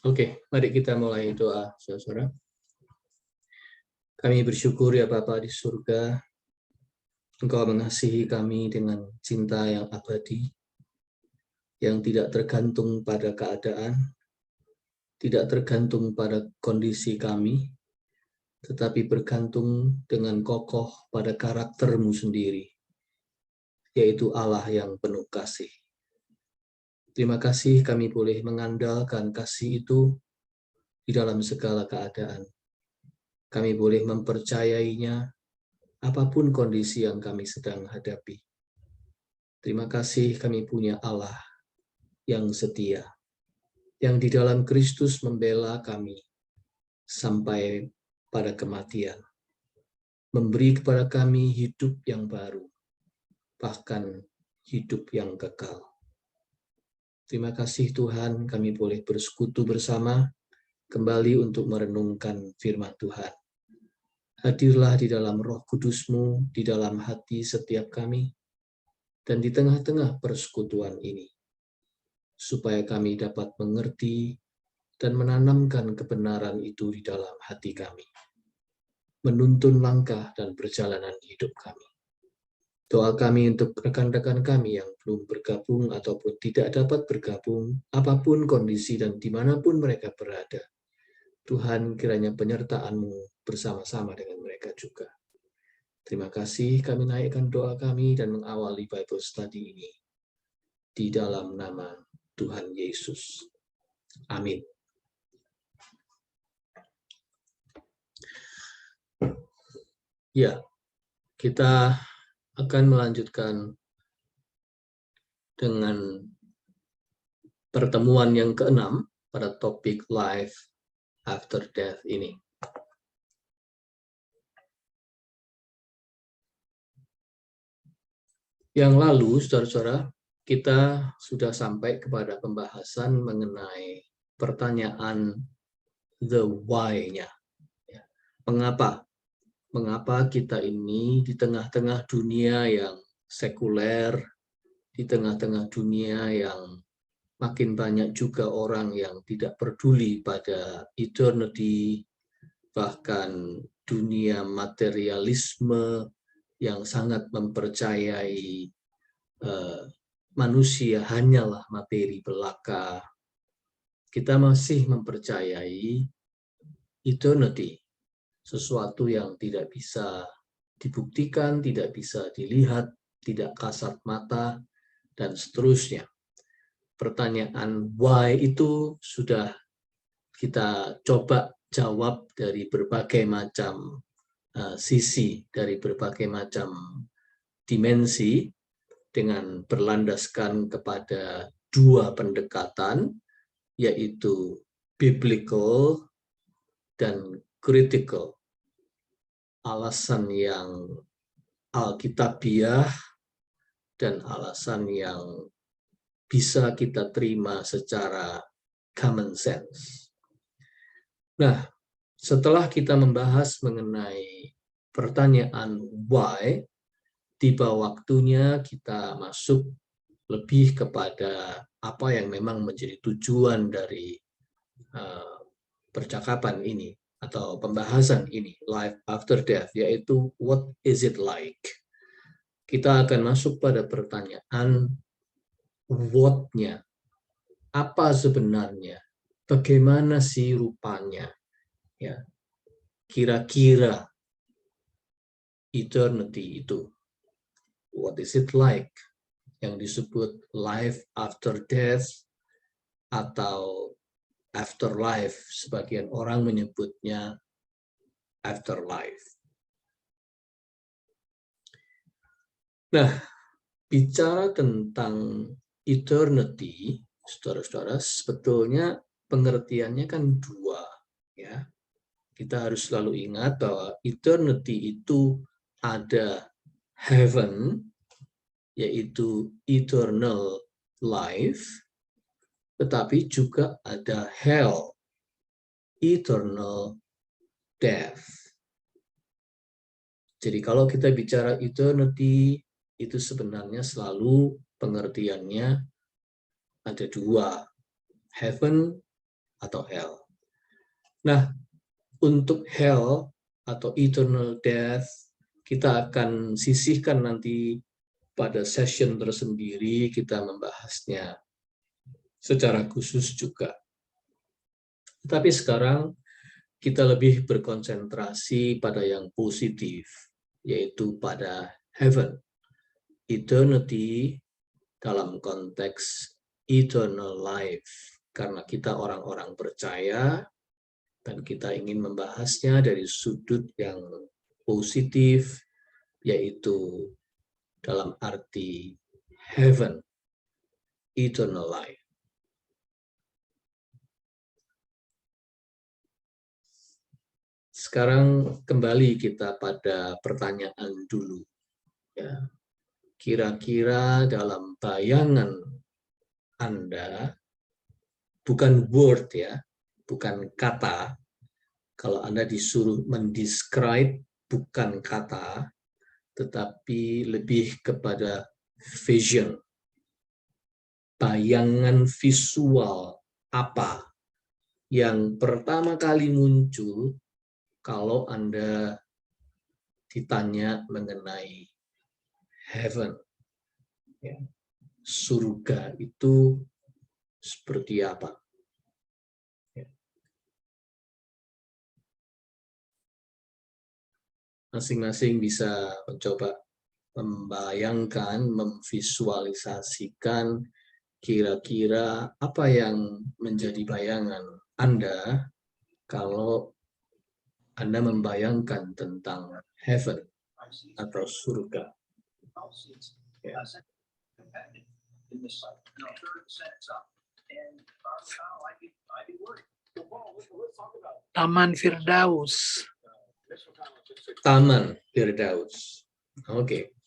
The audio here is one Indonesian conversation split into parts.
Oke, mari kita mulai doa, saudara. Kami bersyukur ya Bapa di surga, Engkau mengasihi kami dengan cinta yang abadi, yang tidak tergantung pada keadaan, tidak tergantung pada kondisi kami, tetapi bergantung dengan kokoh pada karakter-Mu sendiri, yaitu Allah yang penuh kasih. Terima kasih kami boleh mengandalkan kasih itu di dalam segala keadaan. Kami boleh mempercayainya apapun kondisi yang kami sedang hadapi. Terima kasih kami punya Allah yang setia, yang di dalam Kristus membela kami sampai pada kematian, memberi kepada kami hidup yang baru, bahkan hidup yang kekal. Terima kasih Tuhan, kami boleh bersekutu bersama kembali untuk merenungkan firman Tuhan. Hadirlah di dalam Roh Kudus-Mu, di dalam hati setiap kami, dan di tengah-tengah persekutuan ini, supaya kami dapat mengerti dan menanamkan kebenaran itu di dalam hati kami, menuntun langkah dan perjalanan hidup kami. Doa kami untuk rekan-rekan kami yang belum bergabung ataupun tidak dapat bergabung, apapun kondisi dan dimanapun mereka berada. Tuhan, kiranya penyertaan-Mu bersama-sama dengan mereka juga. Terima kasih, kami naikkan doa kami dan mengawali Bible Study ini di dalam nama Tuhan Yesus. Amin. Ya, kita akan melanjutkan dengan pertemuan yang ke-6 pada topik Life After Death ini. Yang lalu, saudara-saudara, kita sudah sampai kepada pembahasan mengenai pertanyaan the why-nya. Mengapa? Mengapa kita ini di tengah-tengah dunia yang sekuler, di tengah-tengah dunia yang makin banyak juga orang yang tidak peduli pada eternity, bahkan dunia materialisme yang sangat mempercayai manusia hanyalah materi belaka. Kita masih mempercayai eternity, sesuatu yang tidak bisa dibuktikan, tidak bisa dilihat, tidak kasat mata, dan seterusnya. Pertanyaan why itu sudah kita coba jawab dari berbagai macam sisi, dari berbagai macam dimensi, dengan berlandaskan kepada dua pendekatan, yaitu biblical dan critical. Alasan yang alkitabiah dan alasan yang bisa kita terima secara common sense. Nah, setelah kita membahas mengenai pertanyaan why, tiba waktunya kita masuk lebih kepada apa yang memang menjadi tujuan dari percakapan ini atau pembahasan ini, Life After Death, yaitu what is it like? Kita akan masuk pada pertanyaan what-nya. Apa sebenarnya? Bagaimana sih rupanya? Ya, kira-kira eternity itu. What is it like? Yang disebut life after death atau afterlife, sebagian orang menyebutnya afterlife. Nah, bicara tentang eternity, saudara-saudara, sebetulnya pengertiannya kan dua, ya. Kita harus selalu ingat bahwa eternity itu ada heaven, yaitu eternal life, tetapi juga ada hell, eternal death. Jadi kalau kita bicara eternity, itu sebenarnya selalu pengertiannya ada dua, heaven atau hell. Nah, untuk hell atau eternal death, kita akan sisihkan nanti pada session tersendiri, kita membahasnya secara khusus juga. Tapi sekarang kita lebih berkonsentrasi pada yang positif, yaitu pada heaven, eternity dalam konteks eternal life, karena kita orang-orang percaya dan kita ingin membahasnya dari sudut yang positif, yaitu dalam arti heaven, eternal life. Sekarang kembali kita pada pertanyaan dulu. Ya. Kira-kira dalam bayangan Anda, bukan word ya, bukan kata, kalau Anda disuruh mendescribe bukan kata, tetapi lebih kepada vision, bayangan visual apa yang pertama kali muncul kalau Anda ditanya mengenai heaven, ya. Surga itu seperti apa? Masing-masing bisa mencoba membayangkan, memvisualisasikan kira-kira apa yang menjadi bayangan Anda kalau Anda membayangkan tentang heaven atau surga. Ya. Taman Firdaus. Taman Firdaus. Oke.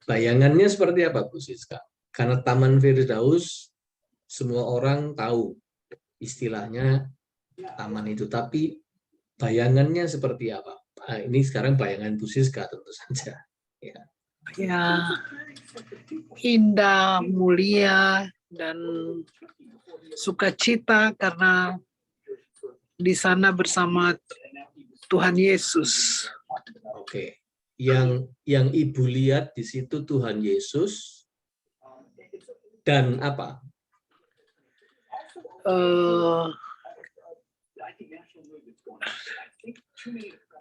Bayangannya seperti apa, Bu Siska? Karena Taman Firdaus semua orang tahu istilahnya taman itu, tapi bayangannya seperti apa? Nah, ini sekarang bayangan Bu Siska tentu saja. Ya. Ya, indah, mulia, dan sukacita karena di sana bersama Tuhan Yesus. Oke. Yang Ibu lihat di situ Tuhan Yesus dan apa?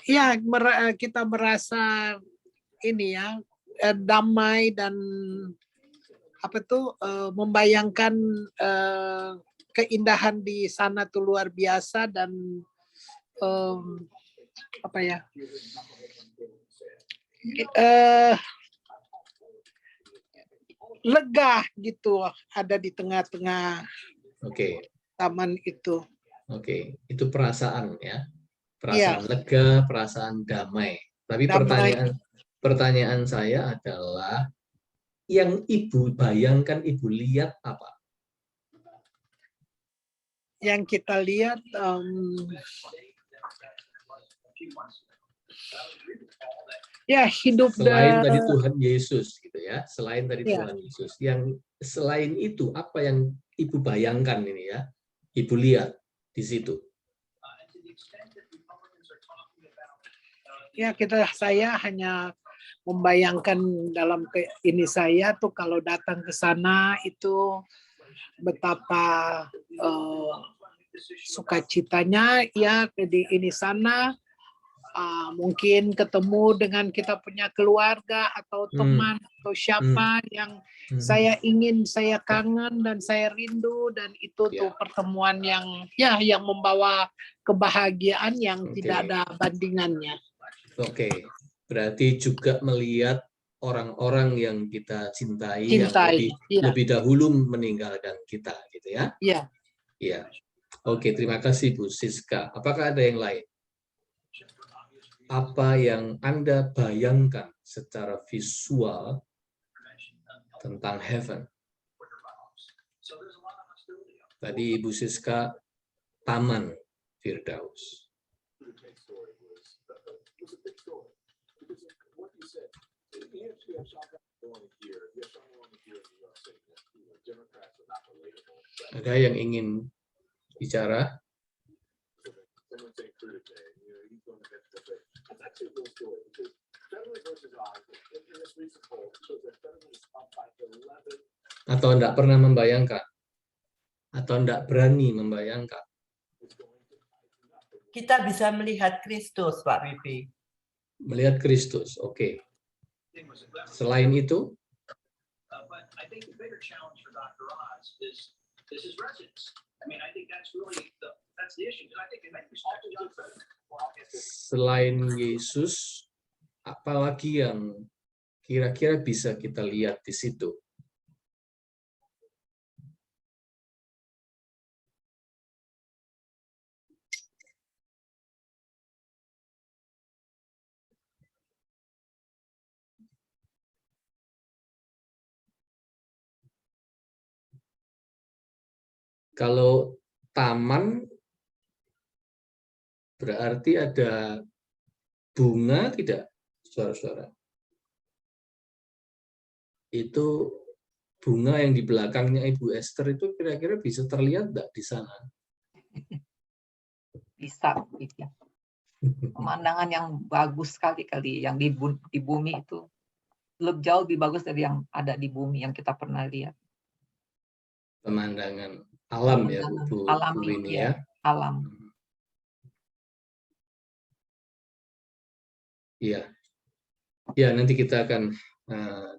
Ya, kita merasa ini ya, damai dan apa tuh, membayangkan keindahan di sana tuh luar biasa dan apa ya, lega gitu ada di tengah-tengah taman itu. Oke, itu perasaan ya, perasaan lega, perasaan damai. Tapi pertanyaan saya adalah yang Ibu bayangkan, Ibu lihat apa? Yang kita lihat ya hidup selain tadi Tuhan Yesus gitu ya, selain tadi Tuhan Yesus, yang selain itu apa yang Ibu bayangkan ini ya, Ibu lihat di situ? Ya, saya hanya membayangkan dalam ini saya tuh kalau datang ke sana itu betapa sukacitanya ya di ini sana. Mungkin ketemu dengan kita punya keluarga atau teman atau siapa yang saya ingin, saya kangen dan saya rindu, dan itu tuh pertemuan yang membawa kebahagiaan yang tidak ada bandingannya. Oke, berarti juga melihat orang-orang yang kita cintai yang lebih dahulu meninggalkan kita, gitu ya? Iya. Iya. Oke, terima kasih Bu Siska. Apakah ada yang lain? Apa yang Anda bayangkan secara visual tentang heaven? Tadi Ibu Siska Taman Firdaus. Ada yang ingin bicara? Atau tidak pernah membayangkan? Atau tidak berani membayangkan? Kita bisa melihat Kristus, Pak Bibi. Melihat Kristus, oke. Selain itu? Selain Yesus, apalagi yang kira-kira bisa kita lihat di situ? Kalau taman berarti ada bunga tidak, saudara-saudara? Itu bunga yang di belakangnya Ibu Esther itu kira-kira bisa terlihat enggak di sana? Bisa, gitu. Pemandangan yang bagus sekali yang di bumi itu jauh lebih bagus dari yang ada di bumi yang kita pernah lihat. Pemandangan alam ya, Bu Winnie ya. Alam. Iya. Ya, nanti kita akan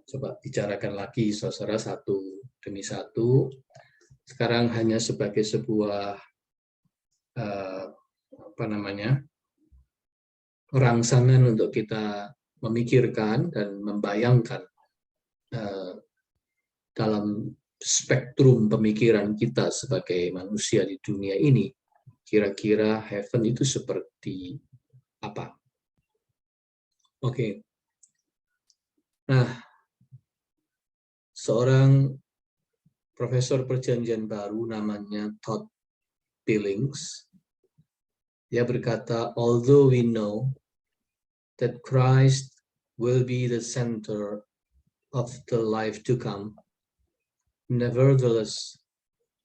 coba bicarakan lagi saudara satu demi satu. Sekarang hanya sebagai sebuah rangsangan untuk kita memikirkan dan membayangkan dalam spektrum pemikiran kita sebagai manusia di dunia ini, kira-kira heaven itu seperti apa? Oke. Nah, seorang profesor perjanjian baru namanya Todd Billings, dia berkata, although we know that Christ will be the center of the life to come, nevertheless,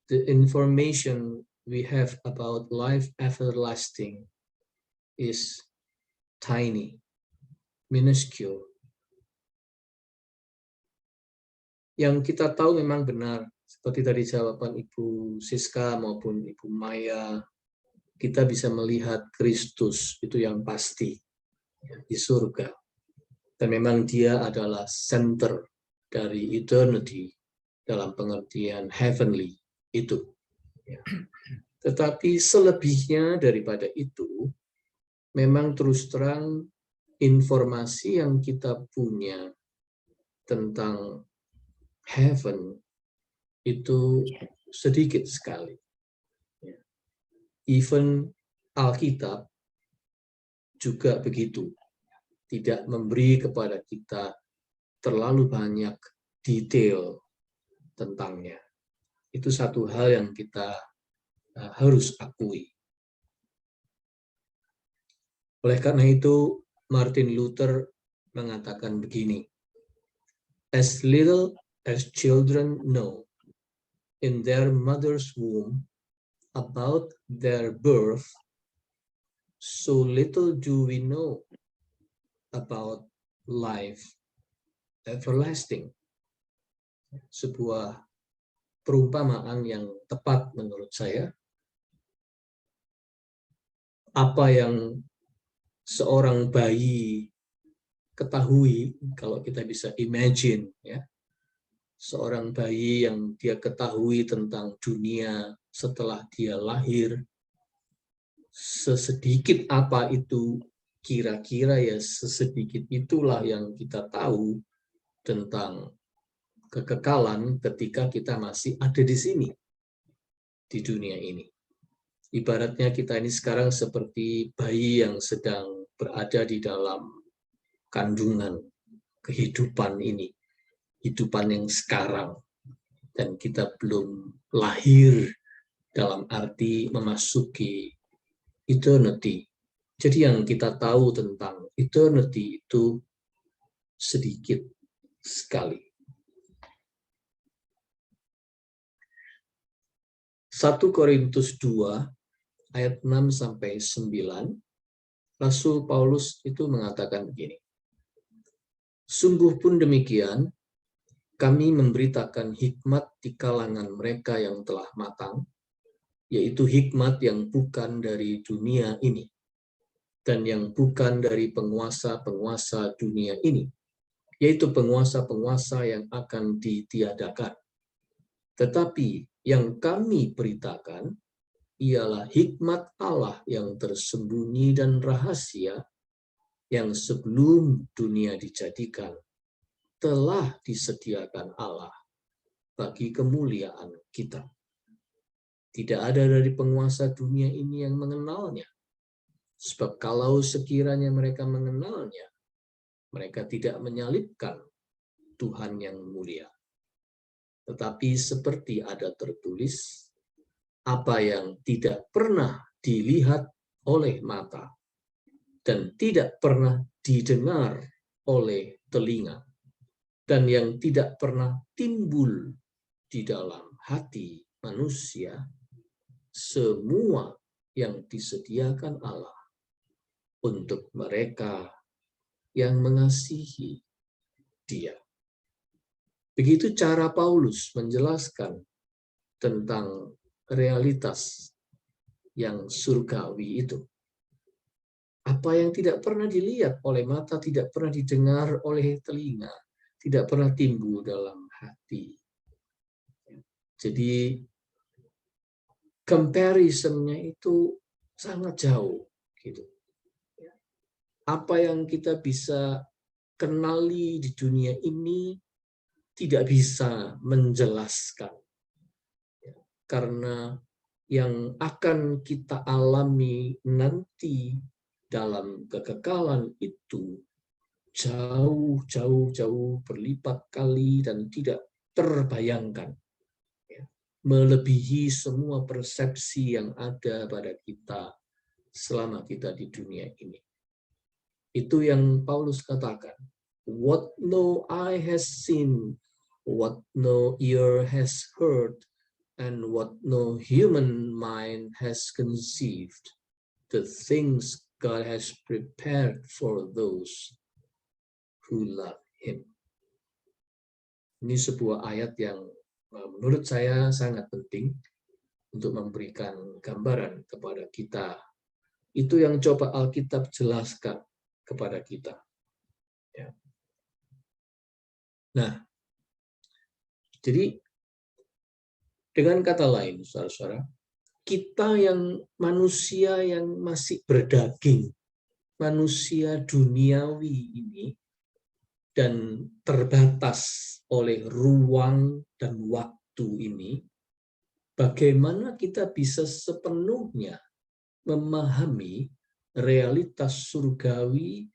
the information we have about life everlasting is tiny, minuscule. Yang kita tahu memang benar, seperti tadi jawaban Ibu Siska maupun Ibu Maya, kita bisa melihat Kristus, itu yang pasti, di surga. Dan memang dia adalah center dari eternity, dalam pengertian heavenly itu. Tetapi selebihnya daripada itu, memang terus terang informasi yang kita punya tentang heaven itu sedikit sekali. Even Alkitab juga begitu, tidak memberi kepada kita terlalu banyak detail tentangnya. Itu satu hal yang kita harus akui. Oleh karena itu, Martin Luther mengatakan begini, as little as children know in their mother's womb about their birth, so little do we know about life everlasting. Sebuah perumpamaan yang tepat menurut saya. Apa yang seorang bayi ketahui, kalau kita bisa imagine, ya, seorang bayi yang dia ketahui tentang dunia setelah dia lahir, sesedikit apa itu, kira-kira ya sesedikit itulah yang kita tahu tentang kekekalan ketika kita masih ada di sini, di dunia ini. Ibaratnya kita ini sekarang seperti bayi yang sedang berada di dalam kandungan kehidupan ini, kehidupan yang sekarang, dan kita belum lahir dalam arti memasuki eternity. Jadi yang kita tahu tentang eternity itu sedikit sekali. 1 Korintus 2 ayat 6-9, Rasul Paulus itu mengatakan begini. Sungguh pun demikian, kami memberitakan hikmat di kalangan mereka yang telah matang, yaitu hikmat yang bukan dari dunia ini, dan yang bukan dari penguasa-penguasa dunia ini, yaitu penguasa-penguasa yang akan ditiadakan. Tetapi yang kami beritakan ialah hikmat Allah yang tersembunyi dan rahasia, yang sebelum dunia dijadikan telah disediakan Allah bagi kemuliaan kita. Tidak ada dari penguasa dunia ini yang mengenalnya. Sebab kalau sekiranya mereka mengenalnya, mereka tidak menyalibkan Tuhan yang mulia. Tetapi seperti ada tertulis, apa yang tidak pernah dilihat oleh mata dan tidak pernah didengar oleh telinga, dan yang tidak pernah timbul di dalam hati manusia, semua yang disediakan Allah untuk mereka yang mengasihi Dia. Begitu cara Paulus menjelaskan tentang realitas yang surgawi itu. Apa yang tidak pernah dilihat oleh mata, tidak pernah didengar oleh telinga, tidak pernah timbul dalam hati. Jadi comparison-nya itu sangat jauh gitu. Apa yang kita bisa kenali di dunia ini tidak bisa menjelaskan. Karena yang akan kita alami nanti dalam kekekalan itu jauh berlipat kali dan tidak terbayangkan. Melebihi semua persepsi yang ada pada kita selama kita di dunia ini. Itu yang Paulus katakan. What no eye has seen, what no ear has heard, and what no human mind has conceived, the things God has prepared for those who love Him. Ini sebuah ayat yang menurut saya sangat penting untuk memberikan gambaran kepada kita. Itu yang coba Alkitab jelaskan kepada kita. Ya. Nah, jadi dengan kata lain, saudara-saudara, kita yang manusia yang masih berdaging, manusia duniawi ini, dan terbatas oleh ruang dan waktu ini, bagaimana kita bisa sepenuhnya memahami realitas surgawi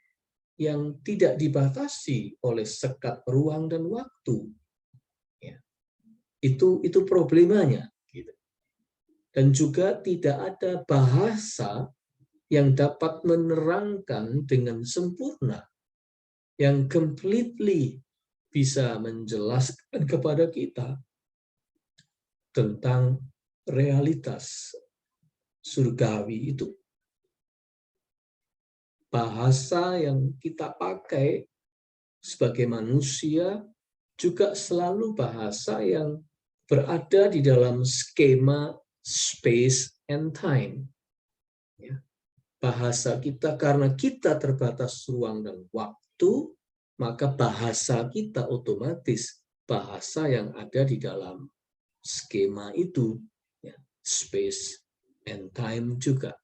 yang tidak dibatasi oleh sekat ruang dan waktu. Ya. Itu problemanya. Gitu. Dan juga tidak ada bahasa yang dapat menerangkan dengan sempurna, yang completely bisa menjelaskan kepada kita tentang realitas surgawi itu. Bahasa yang kita pakai sebagai manusia juga selalu bahasa yang berada di dalam skema space and time. Ya. Bahasa kita, karena kita terbatas ruang dan waktu, maka bahasa kita otomatis bahasa yang ada di dalam skema itu, ya, space and time juga.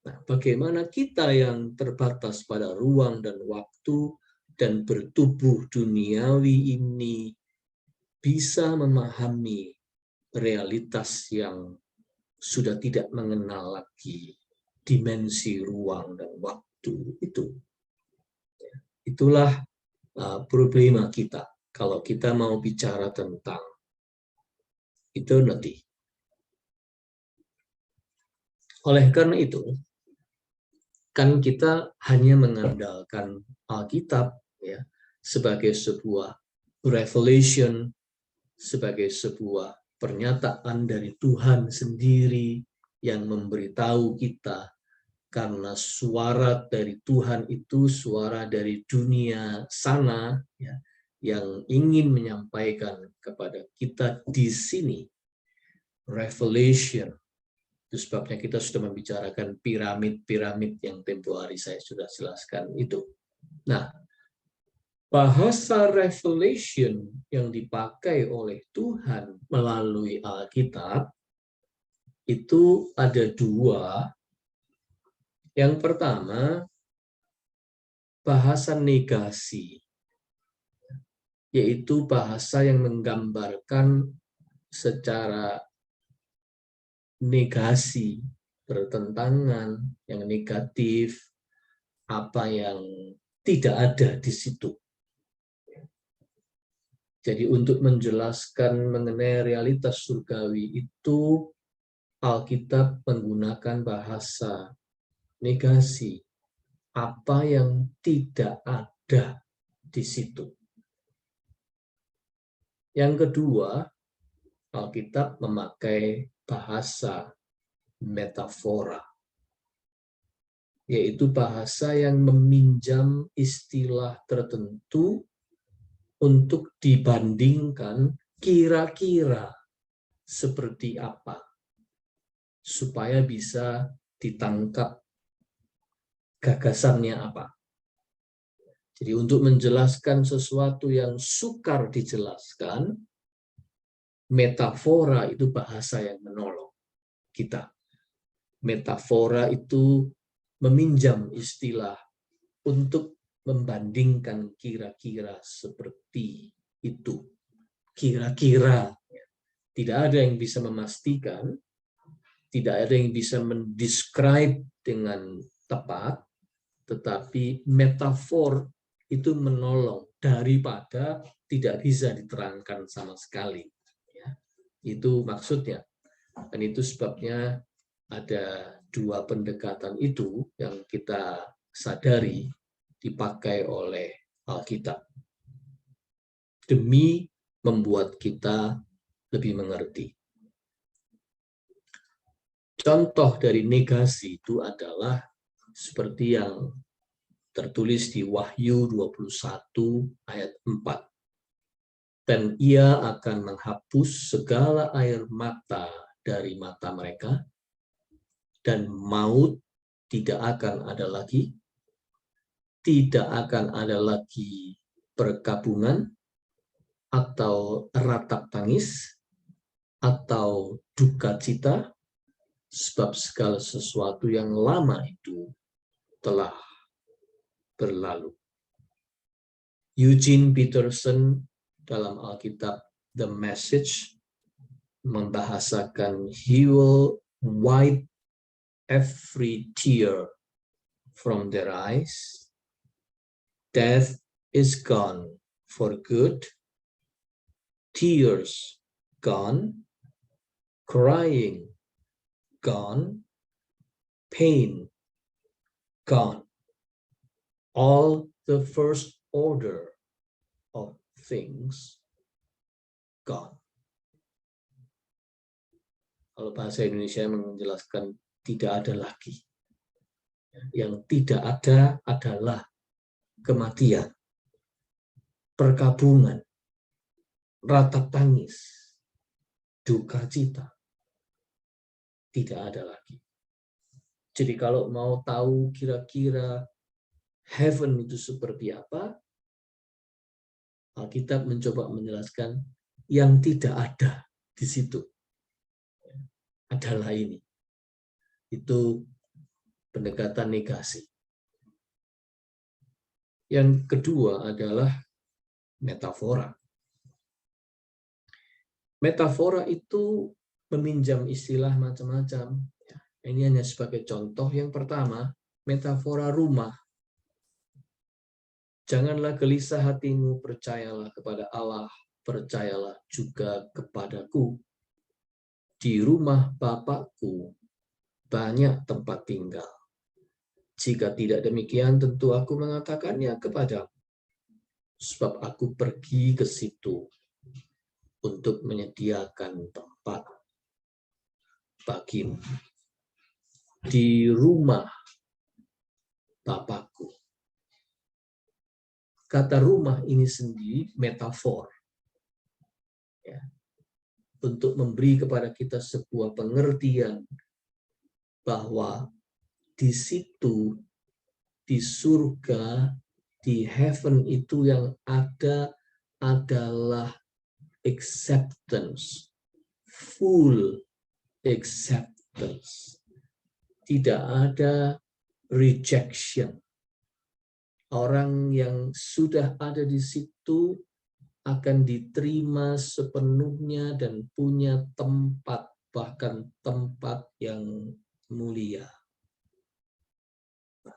Nah, bagaimana kita yang terbatas pada ruang dan waktu dan bertubuh duniawi ini bisa memahami realitas yang sudah tidak mengenal lagi dimensi ruang dan waktu itu. Itulah problema kita kalau kita mau bicara tentang eternity. Oleh karena itu, kan kita hanya mengandalkan Alkitab ya sebagai sebuah revelation, sebagai sebuah pernyataan dari Tuhan sendiri yang memberitahu kita, karena suara dari Tuhan itu suara dari dunia sana, ya, yang ingin menyampaikan kepada kita di sini revelation. Itu sebabnya kita sudah membicarakan piramid-piramid yang tempo hari saya sudah jelaskan itu. Nah, bahasa revelation yang dipakai oleh Tuhan melalui Alkitab itu ada dua. Yang pertama, bahasa negasi, yaitu bahasa yang menggambarkan secara negasi, bertentangan, yang negatif, apa yang tidak ada di situ. Jadi untuk menjelaskan mengenai realitas surgawi itu, Alkitab menggunakan bahasa negasi, apa yang tidak ada di situ. Yang kedua, Alkitab memakai bahasa metafora, yaitu bahasa yang meminjam istilah tertentu untuk dibandingkan kira-kira seperti apa, supaya bisa ditangkap gagasannya apa. Jadi untuk menjelaskan sesuatu yang sukar dijelaskan, metafora itu bahasa yang menolong kita. Metafora itu meminjam istilah untuk membandingkan kira-kira seperti itu. Kira-kira. Tidak ada yang bisa memastikan, tidak ada yang bisa mendescribe dengan tepat, tetapi metafor itu menolong daripada tidak bisa diterangkan sama sekali. Ya, itu maksudnya. Dan itu sebabnya ada dua pendekatan itu yang kita sadari dipakai oleh Alkitab demi membuat kita lebih mengerti. Contoh dari negasi itu adalah seperti yang tertulis di Wahyu 21 ayat 4. Dan ia akan menghapus segala air mata dari mata mereka, dan maut tidak akan ada lagi, tidak akan ada lagi perkabungan, atau ratap tangis, atau duka cita, sebab segala sesuatu yang lama itu telah berlalu. Eugene Peterson dalam Alkitab The Message membahasakan, he will wipe every tear from their eyes. Death is gone for good. Tears gone. Crying gone. Pain gone. All the first order of things gone. Kalau bahasa Indonesia menjelaskan tidak ada lagi. Yang tidak ada adalah kematian, perkabungan, ratap tangis, duka cita. Tidak ada lagi. Jadi kalau mau tahu kira-kira heaven itu seperti apa, Alkitab mencoba menjelaskan yang tidak ada di situ adalah ini. Itu pendekatan negasi. Yang kedua adalah metafora. Metafora itu meminjam istilah macam-macam. Ini hanya sebagai contoh. Yang pertama, metafora rumah. Janganlah gelisah hatimu, percayalah kepada Allah, percayalah juga kepadaku. Di rumah Bapakku banyak tempat tinggal. Jika tidak demikian, tentu aku mengatakannya kepadamu. Sebab aku pergi ke situ untuk menyediakan tempat bagimu di rumah Bapakku. Kata rumah ini sendiri metafor, ya, untuk memberi kepada kita sebuah pengertian bahwa di situ, di surga, di heaven itu yang ada adalah acceptance, full acceptance. Tidak ada rejection. Orang yang sudah ada di situ akan diterima sepenuhnya dan punya tempat, bahkan tempat yang mulia.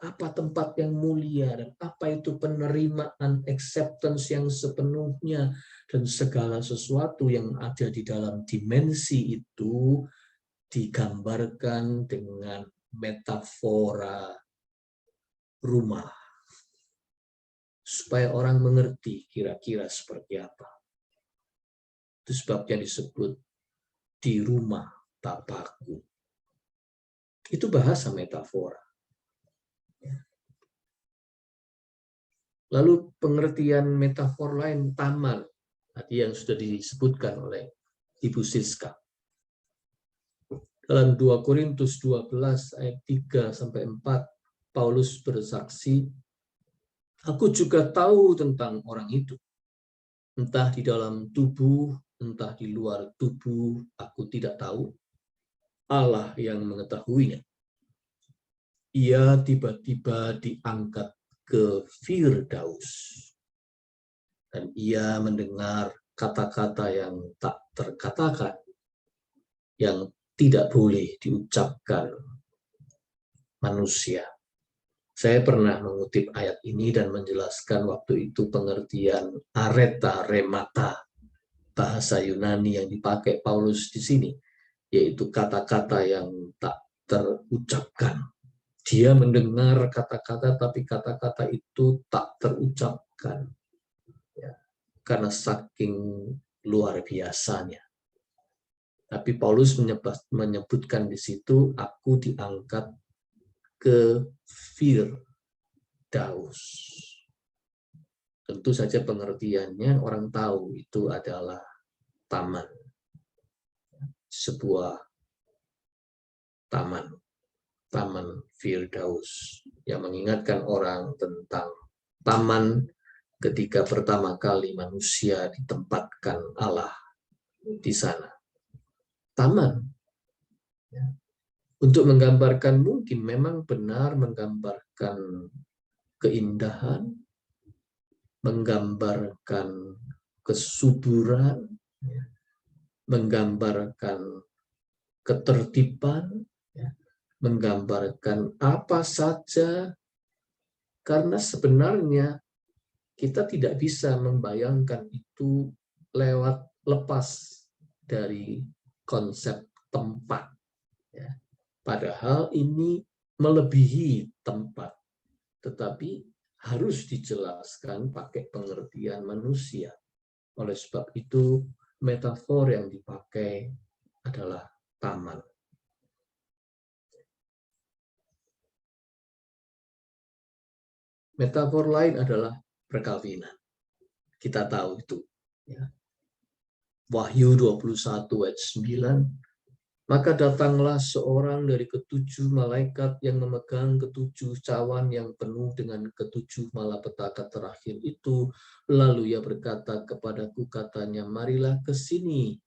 Apa tempat yang mulia dan apa itu penerimaan, acceptance yang sepenuhnya, dan segala sesuatu yang ada di dalam dimensi itu digambarkan dengan metafora rumah. Supaya orang mengerti kira-kira seperti apa. Itu sebabnya disebut di rumah Bapakku. Itu bahasa metafora. Lalu pengertian metafor lain, taman. Tadi yang sudah disebutkan oleh Ibu Siska. Dalam 2 Korintus 12 ayat 3-4, Paulus bersaksi, aku juga tahu tentang orang itu. Entah di dalam tubuh, entah di luar tubuh, aku tidak tahu. Allah yang mengetahuinya. Ia tiba-tiba diangkat ke Firdaus. Dan ia mendengar kata-kata yang tak terkatakan, yang tidak boleh diucapkan manusia. Saya pernah mengutip ayat ini dan menjelaskan waktu itu pengertian areta remata, bahasa Yunani yang dipakai Paulus di sini, yaitu kata-kata yang tak terucapkan. Dia mendengar kata-kata, tapi kata-kata itu tak terucapkan, ya, karena saking luar biasanya. Tapi Paulus menyebutkan di situ, aku diangkat ke Firdaus. Tentu saja pengertiannya orang tahu itu adalah taman. Sebuah taman. Taman Firdaus. Yang mengingatkan orang tentang taman ketika pertama kali manusia ditempatkan Allah di sana. Taman. Untuk menggambarkan, mungkin memang benar menggambarkan keindahan, menggambarkan kesuburan, menggambarkan ketertiban, menggambarkan apa saja, karena sebenarnya kita tidak bisa membayangkan itu lepas dari konsep tempat. Padahal ini melebihi tempat, tetapi harus dijelaskan pakai pengertian manusia. Oleh sebab itu, metafor yang dipakai adalah taman. Metafor lain adalah perkawinan. Kita tahu itu. Ya. Wahyu 21 ayat 9. Maka datanglah seorang dari ketujuh malaikat yang memegang ketujuh cawan yang penuh dengan ketujuh malapetaka terakhir itu. Lalu ia berkata kepadaku, katanya, marilah ke sini.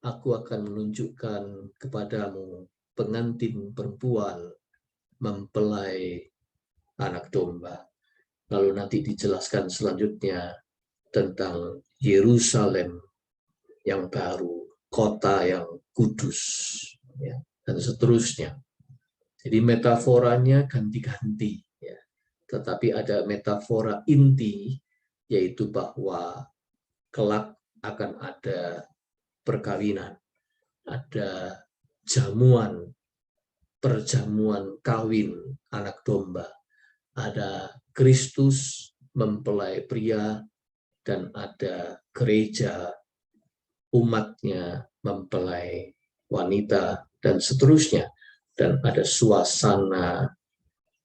Aku akan menunjukkan kepadamu pengantin perempuan mempelai anak domba. Lalu nanti dijelaskan selanjutnya tentang Yerusalem yang baru, kota yang kudus, ya, dan seterusnya. Jadi metaforanya ganti-ganti, ya. Tetapi ada metafora inti, yaitu bahwa kelak akan ada perkawinan, ada jamuan, perjamuan kawin anak domba, ada Kristus mempelai pria, dan ada gereja umatnya mempelai wanita, dan seterusnya. Dan ada suasana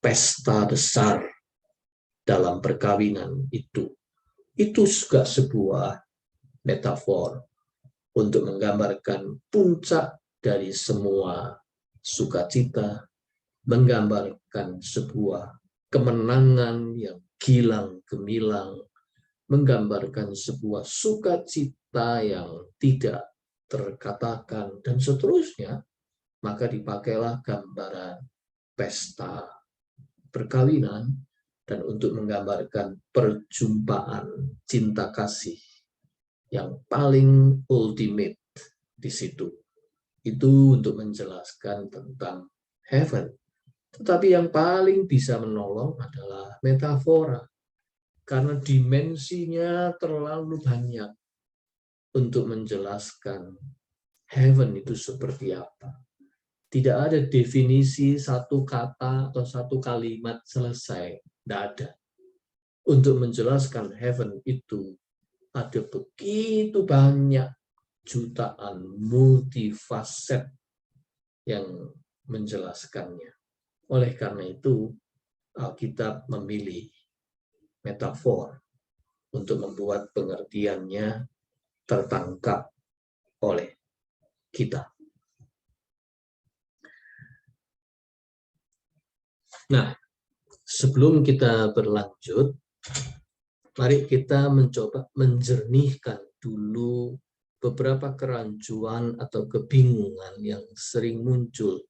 pesta besar dalam perkawinan itu. Itu juga sebuah metafor untuk menggambarkan puncak dari semua sukacita, menggambarkan sebuah kemenangan yang gilang gemilang, menggambarkan sebuah sukacita yang tidak terkatakan, dan seterusnya. Maka dipakailah gambaran pesta perkawinan dan untuk menggambarkan perjumpaan cinta kasih yang paling ultimate di situ. Itu untuk menjelaskan tentang heaven. Tetapi yang paling bisa menolong adalah metafora. Karena dimensinya terlalu banyak untuk menjelaskan heaven itu seperti apa. Tidak ada definisi satu kata atau satu kalimat selesai. Tidak ada. Untuk menjelaskan heaven itu ada begitu banyak jutaan multifaset yang menjelaskannya. Oleh karena itu, Alkitab memilih metafor untuk membuat pengertiannya tertangkap oleh kita. Nah, sebelum kita berlanjut, mari kita mencoba menjernihkan dulu beberapa kerancuan atau kebingungan yang sering muncul.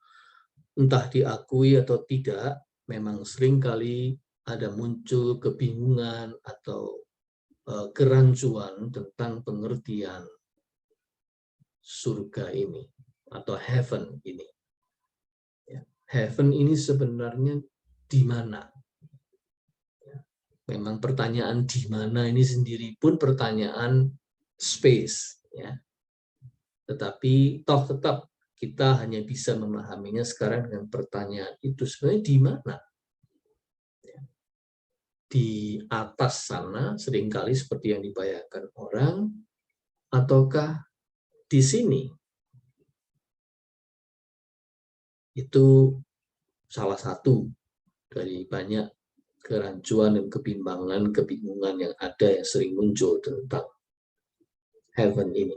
Entah diakui atau tidak, memang seringkali ada muncul kebingungan atau kerancuan tentang pengertian surga ini atau heaven ini. Heaven ini sebenarnya di mana? Memang pertanyaan di mana ini sendiri pun pertanyaan space, ya. Tetapi tetap kita hanya bisa memahaminya sekarang dengan pertanyaan itu sebenarnya di mana? Di atas sana seringkali seperti yang dibayangkan orang, ataukah di sini? Itu salah satu dari banyak kerancuan dan kebingungan yang ada yang sering muncul tentang heaven ini.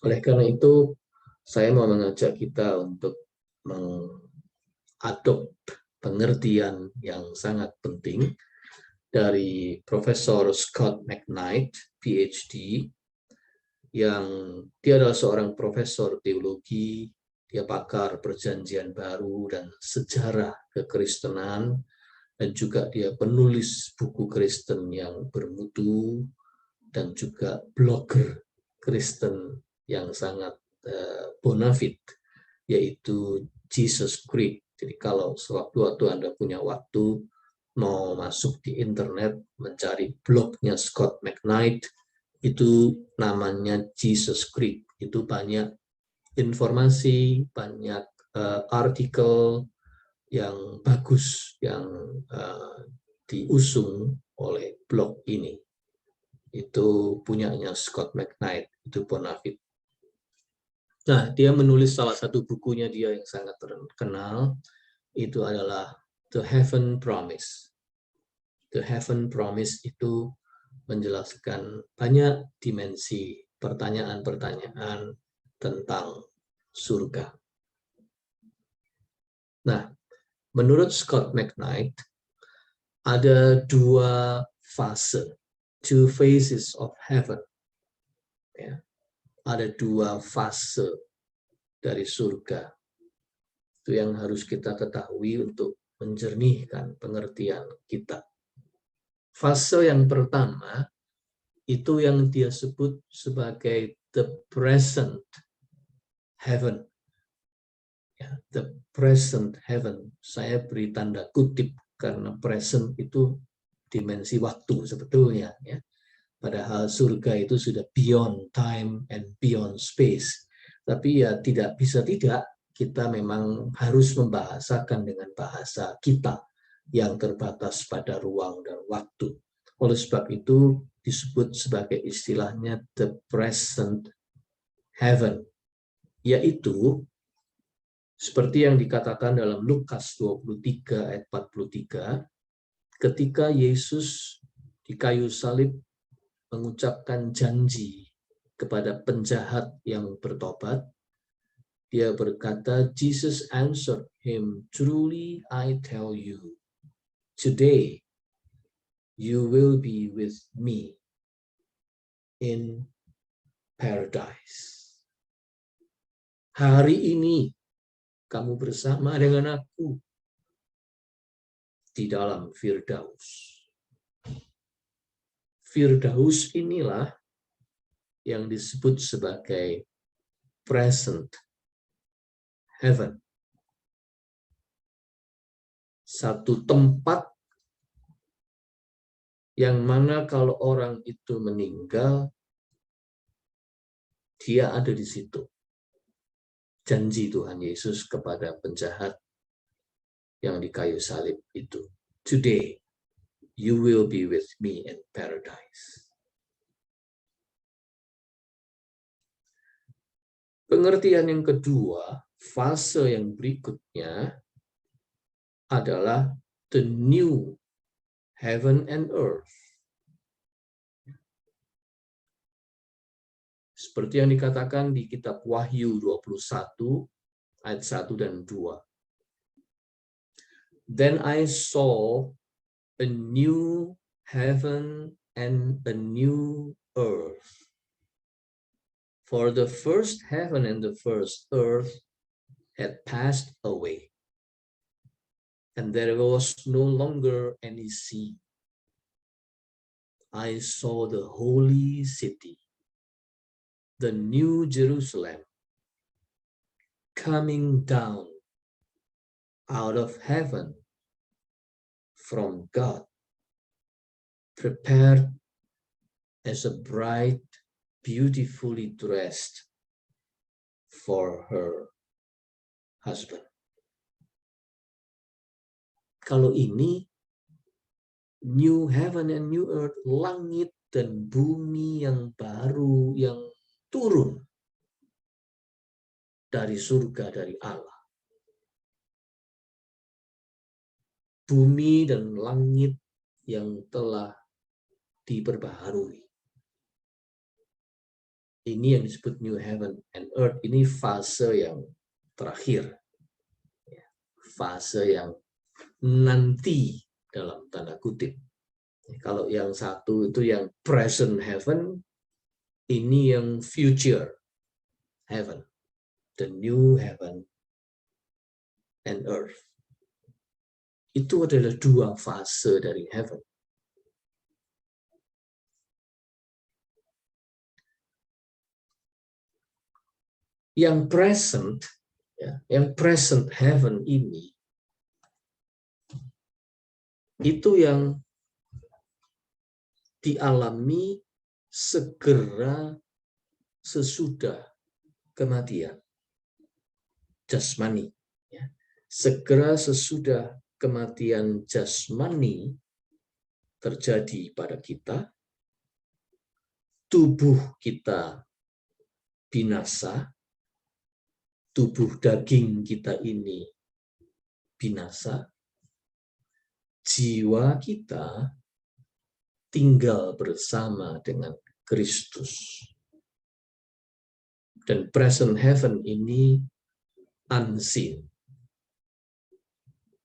Oleh karena itu, saya mau mengajak kita untuk mengadop pengertian yang sangat penting dari Profesor Scott McKnight, PhD, yang dia adalah seorang profesor teologi, dia pakar perjanjian baru dan sejarah kekristenan, dan juga dia penulis buku Kristen yang bermutu, dan juga blogger Kristen yang sangat bonafit, yaitu Jesus Creed. Jadi kalau sewaktu-waktu Anda punya waktu, mau masuk di internet, mencari blognya Scott McKnight, itu namanya Jesus Creed. Itu banyak informasi, banyak artikel yang bagus yang diusung oleh blog ini. Itu punyanya Scott McKnight, itu bonafit. Nah, dia menulis salah satu bukunya dia yang sangat terkenal, itu adalah The Heaven Promise. The Heaven Promise itu menjelaskan banyak dimensi pertanyaan-pertanyaan tentang surga. Nah, menurut Scott McKnight, ada dua fase, two phases of heaven. Ya, ada dua fase dari surga. Itu yang harus kita ketahui untuk menjernihkan pengertian kita. Fase yang pertama, itu yang dia sebut sebagai the present heaven. Ya, the present heaven. Saya beri tanda kutip karena present itu dimensi waktu sebetulnya. Ya. Padahal surga itu sudah beyond time and beyond space. Tapi ya tidak bisa tidak, kita memang harus membahasakan dengan bahasa kita yang terbatas pada ruang dan waktu. Oleh sebab itu disebut sebagai istilahnya the present heaven, yaitu seperti yang dikatakan dalam Lukas 23 ayat 43, ketika Yesus di kayu salib mengucapkan janji kepada penjahat yang bertobat, dia berkata, Jesus answered him, truly I tell you, today you will be with me in paradise. Hari ini kamu bersama dengan aku di dalam Firdaus. Firdaus inilah yang disebut sebagai present heaven. Satu tempat yang mana kalau orang itu meninggal, dia ada di situ. Janji Tuhan Yesus kepada penjahat yang di kayu salib itu. Today, you will be with me in paradise. Pengertian yang kedua, fase yang berikutnya adalah the new heaven and earth. Seperti yang dikatakan di kitab Wahyu 21 ayat 1 dan 2. Then I saw a new heaven and a new earth. For the first heaven and the first earth had passed away, and there was no longer any sea. I saw the holy city, the new Jerusalem, coming down out of heaven from God, prepared as a bride beautifully dressed for her husband. Kalau ini new heaven and new earth, langit dan bumi yang baru yang turun dari surga, dari Allah. Bumi dan langit yang telah diperbaharui. Ini yang disebut new heaven and earth. Ini fase yang terakhir. Fase yang nanti dalam tanda kutip. Kalau yang satu itu yang present heaven, ini yang future heaven. The new heaven and earth. Itu adalah dua fase dari heaven. Yang present, yang present heaven ini, itu yang dialami segera sesudah kematian jasmani. Segera sesudah kematian jasmani terjadi pada kita, tubuh kita binasa, tubuh daging kita ini binasa, jiwa kita tinggal bersama dengan Kristus. Dan present heaven ini unseen.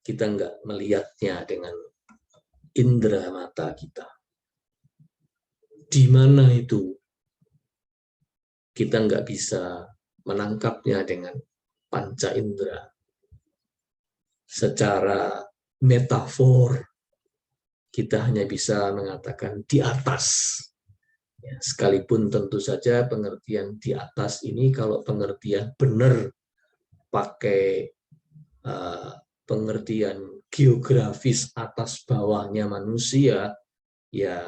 Kita nggak melihatnya dengan indera mata kita. Di mana itu? Kita nggak bisa menangkapnya dengan panca indera. Secara metafor, kita hanya bisa mengatakan di atas. Ya, sekalipun tentu saja pengertian di atas ini, kalau pengertian benar pakai pengertian geografis atas bawahnya manusia, ya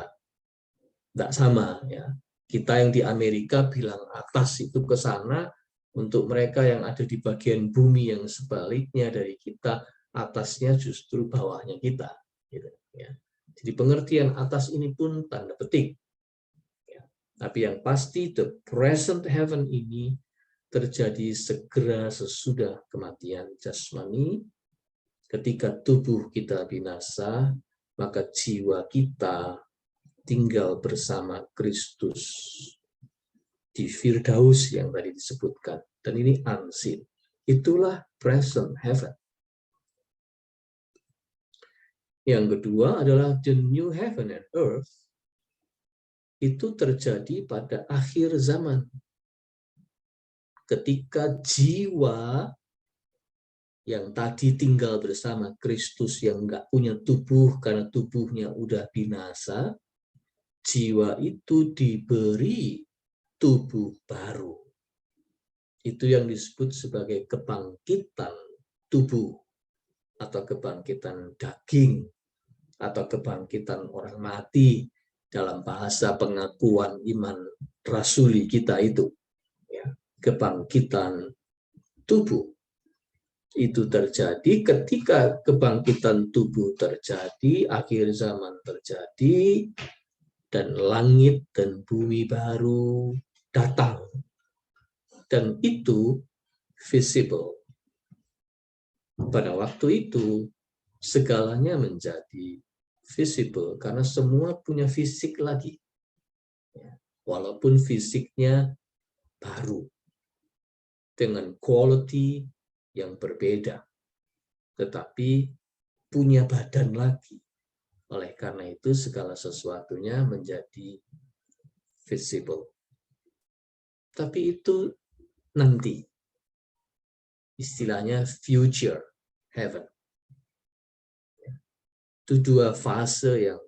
tidak sama. Ya. Kita yang di Amerika bilang atas itu ke sana, untuk mereka yang ada di bagian bumi yang sebaliknya dari kita, atasnya justru bawahnya kita. Gitu, ya. Jadi pengertian atas ini pun tanda petik. Ya. Tapi yang pasti the present heaven ini terjadi segera sesudah kematian jasmani. Ketika tubuh kita binasa, maka jiwa kita tinggal bersama Kristus di Firdaus yang tadi disebutkan. Dan ini unseen. Itulah present heaven. Yang kedua adalah the new heaven and earth. Itu terjadi pada akhir zaman. Ketika jiwa yang tadi tinggal bersama Kristus yang nggak punya tubuh karena tubuhnya udah binasa, jiwa itu diberi tubuh baru. Itu yang disebut sebagai kebangkitan tubuh atau kebangkitan daging atau kebangkitan orang mati dalam bahasa pengakuan iman rasuli kita itu. Ya, kebangkitan tubuh. Itu terjadi ketika kebangkitan tubuh terjadi, akhir zaman terjadi, dan langit dan bumi baru datang. Dan itu visible. Pada waktu itu, segalanya menjadi visible, karena semua punya fisik lagi. Walaupun fisiknya baru, dengan quality yang berbeda, tetapi punya badan lagi. Oleh karena itu, segala sesuatunya menjadi visible. Tapi itu nanti. Istilahnya future heaven. Itu dua fase yang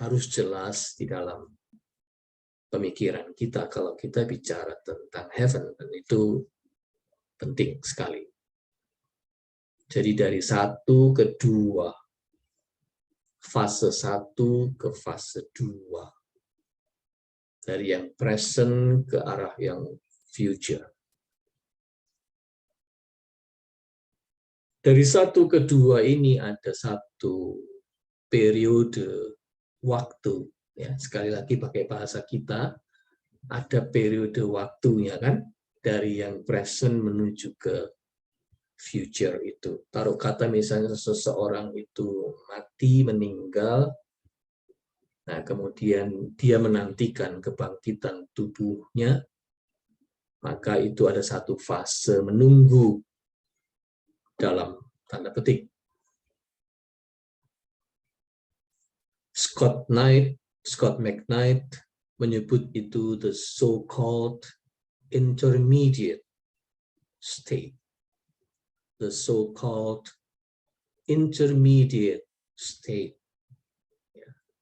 harus jelas di dalam pemikiran kita kalau kita bicara tentang heaven, dan itu penting sekali. Jadi dari 1 ke 2, fase 1 ke fase 2, dari yang present ke arah yang future. Dari 1 ke 2 ini ada satu periode waktu, ya, sekali lagi pakai bahasa kita, ada periode waktunya kan, dari yang present menuju ke future itu. Taruh kata misalnya seseorang itu mati, meninggal, nah kemudian dia menantikan kebangkitan tubuhnya, maka itu ada satu fase menunggu dalam tanda petik. Scott McKnight menyebut itu the so-called intermediate state. The so-called intermediate state.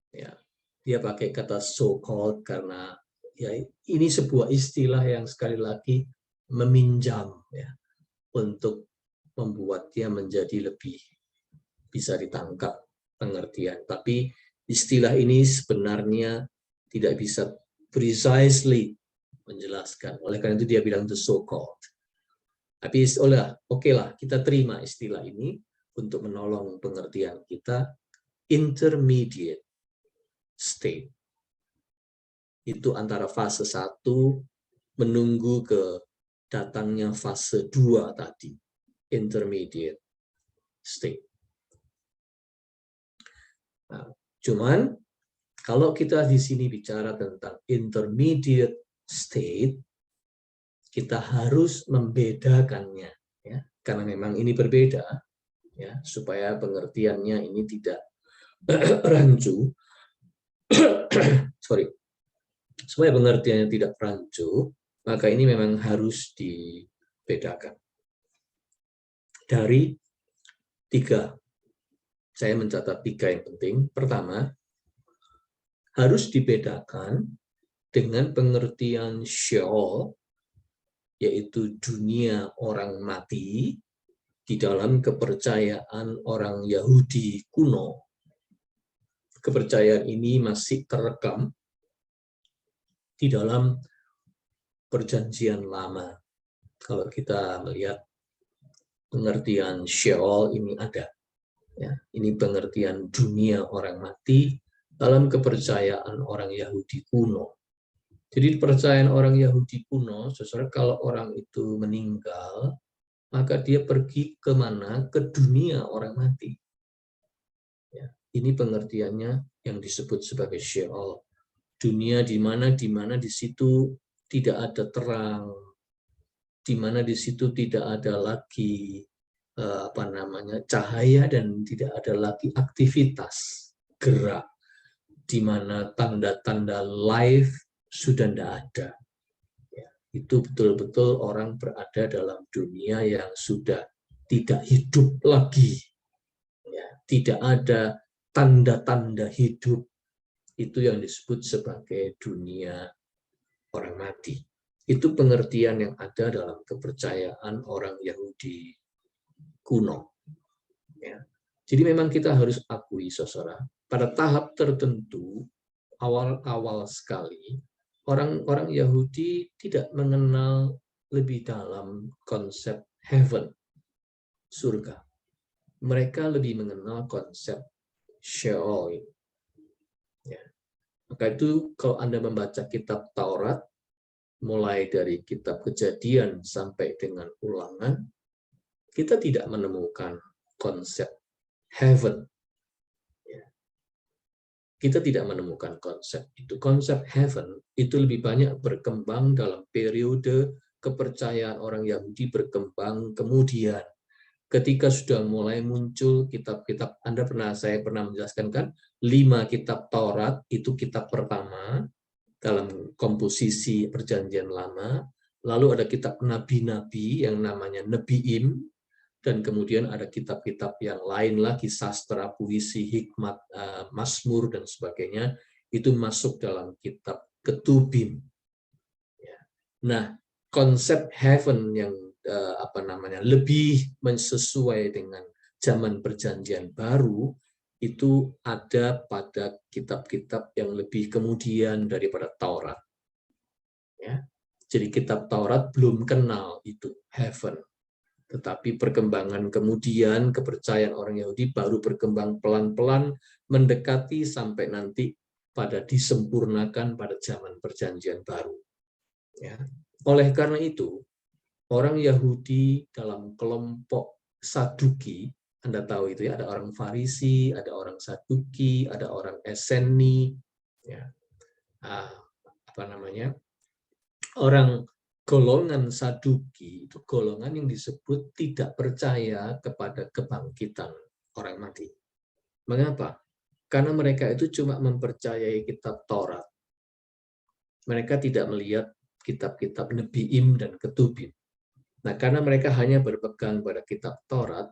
Ya, dia pakai kata so-called karena ya, ini sebuah istilah yang sekali lagi meminjam, ya, untuk membuat dia menjadi lebih bisa ditangkap pengertian. Tapi istilah ini sebenarnya tidak bisa precisely menjelaskan. Oleh karena itu dia bilang the so-called. Tapi oke lah, kita terima istilah ini untuk menolong pengertian kita. Intermediate state. Itu antara fase 1 menunggu ke datangnya fase 2 tadi. Intermediate state. Nah, cuman kalau kita di sini bicara tentang intermediate state, kita harus membedakannya, ya, karena memang ini berbeda, ya, supaya pengertiannya ini tidak rancu. Supaya pengertiannya tidak rancu, maka ini memang harus dibedakan. Dari 3, saya mencatat 3 yang penting. Pertama, harus dibedakan dengan pengertian Sheol, yaitu dunia orang mati, di dalam kepercayaan orang Yahudi kuno. Kepercayaan ini masih terekam di dalam Perjanjian Lama. Kalau kita melihat pengertian Sheol ini ada. Ya, ini pengertian dunia orang mati dalam kepercayaan orang Yahudi kuno. Jadi kepercayaan orang Yahudi kuno, saudara, kalau orang itu meninggal, maka dia pergi kemana? Ke dunia orang mati. Ya, ini pengertiannya yang disebut sebagai Sheol. Dunia di mana di situ tidak ada terang, di mana di situ tidak ada lagi cahaya dan tidak ada lagi aktivitas gerak, di mana tanda-tanda life sudah tidak ada. Ya, itu betul-betul orang berada dalam dunia yang sudah tidak hidup lagi. Ya, tidak ada tanda-tanda hidup. Itu yang disebut sebagai dunia orang mati. Itu pengertian yang ada dalam kepercayaan orang Yahudi kuno. Ya. Jadi memang kita harus akui, saudara, pada tahap tertentu, awal-awal sekali, orang-orang Yahudi tidak mengenal lebih dalam konsep heaven, surga. Mereka lebih mengenal konsep Sheol. Ya. Maka itu kalau Anda membaca kitab Taurat, mulai dari kitab Kejadian sampai dengan Ulangan, kita tidak menemukan konsep heaven. Ya. Kita tidak menemukan konsep itu. Konsep heaven itu lebih banyak berkembang dalam periode kepercayaan orang Yahudi berkembang kemudian. Ketika sudah mulai muncul kitab-kitab, saya pernah menjelaskan kan, 5 kitab Taurat itu kitab pertama dalam komposisi Perjanjian Lama, lalu ada kitab nabi-nabi yang namanya Nebiim, dan kemudian ada kitab-kitab yang lain lagi, sastra, puisi, hikmat, Mazmur, dan sebagainya, itu masuk dalam kitab Ketubim. Ya. Nah, konsep heaven yang lebih sesuai dengan zaman Perjanjian Baru, itu ada pada kitab-kitab yang lebih kemudian daripada Taurat. Ya. Jadi kitab Taurat belum kenal itu heaven. Tetapi perkembangan kemudian kepercayaan orang Yahudi baru berkembang pelan-pelan mendekati sampai nanti pada disempurnakan pada zaman Perjanjian Baru. Ya. Oleh karena itu, orang Yahudi dalam kelompok Saduki, Anda tahu itu ya, ada orang Farisi, ada orang Saduki, ada orang Eseni, ya. Orang golongan Saduki itu golongan yang disebut tidak percaya kepada kebangkitan orang mati. Mengapa? Karena mereka itu cuma mempercayai kitab Taurat. Mereka tidak melihat kitab-kitab Nebiim dan Ketubim. Nah, karena mereka hanya berpegang pada kitab Taurat,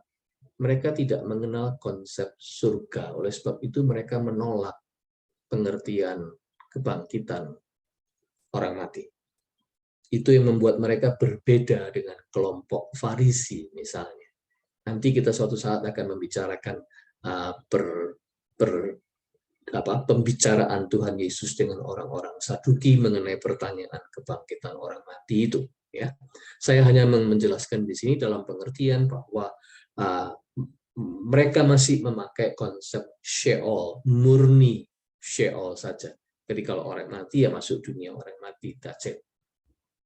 mereka tidak mengenal konsep surga. Oleh sebab itu mereka menolak pengertian kebangkitan orang mati. Itu yang membuat mereka berbeda dengan kelompok Farisi misalnya. Nanti kita suatu saat akan membicarakan pembicaraan Tuhan Yesus dengan orang-orang Saduki mengenai pertanyaan kebangkitan orang mati itu. Ya, saya hanya menjelaskan di sini dalam pengertian bahwa mereka masih memakai konsep Sheol, murni Sheol saja. Jadi kalau orang mati ya masuk dunia orang mati, that's it.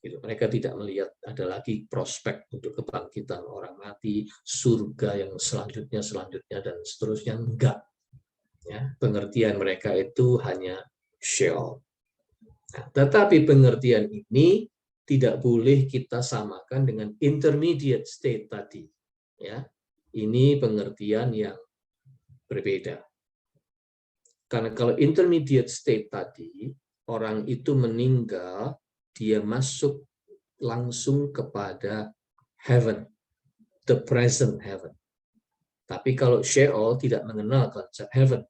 Gitu. Mereka tidak melihat ada lagi prospek untuk kebangkitan orang mati, surga yang selanjutnya dan seterusnya, enggak. Ya, pengertian mereka itu hanya Sheol. Nah, tetapi pengertian ini tidak boleh kita samakan dengan intermediate state tadi. Ya, ini pengertian yang berbeda. Karena kalau intermediate state tadi, orang itu meninggal, dia masuk langsung kepada heaven, the present heaven. Tapi kalau Sheol tidak mengenal konsep heaven,